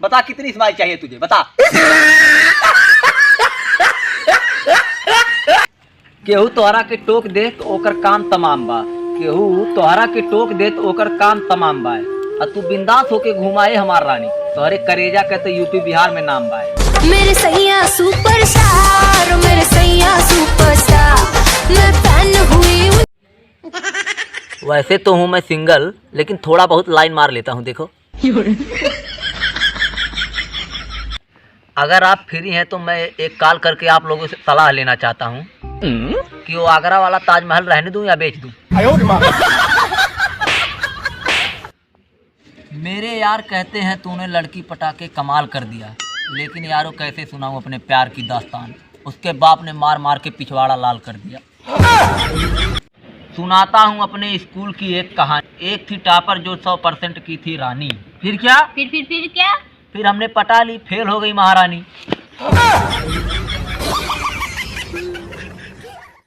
बता कितनी स्माइल चाहिए तुझे, बता। केहू तोहरा के टोक दे तो ओकर काम तमाम बा, केहू तोहरा के टोक दे तो ओकर काम तमाम बा। और तू बिंदास होके घुमाए हमार रानी, तोहरे करेजा के तो यूपी बिहार में नाम बा। मेरे सैया सुपरस्टार, मेरे सैया सुपरस्टार, मैं फैन हुई। वैसे तो हूँ मैं सिंगल, लेकिन थोड़ा बहुत लाइन मार लेता हूँ, देखो। अगर आप फ्री हैं तो मैं एक कॉल करके आप लोगों से सलाह लेना चाहता हूँ कि वो आगरा वाला ताजमहल रहने दूं या बेच दूं। मेरे यार कहते हैं तूने लड़की पटा के कमाल कर दिया, लेकिन यारो कैसे सुनाऊं अपने प्यार की दास्तान। उसके बाप ने मार मार के पिछवाड़ा लाल कर दिया। सुनाता हूँ अपने स्कूल की एक कहानी। एक थी टॉपर जो 100% की थी रानी। फिर क्या? फिर क्या? फिर हमने पटा ली, फेल हो गई महारानी।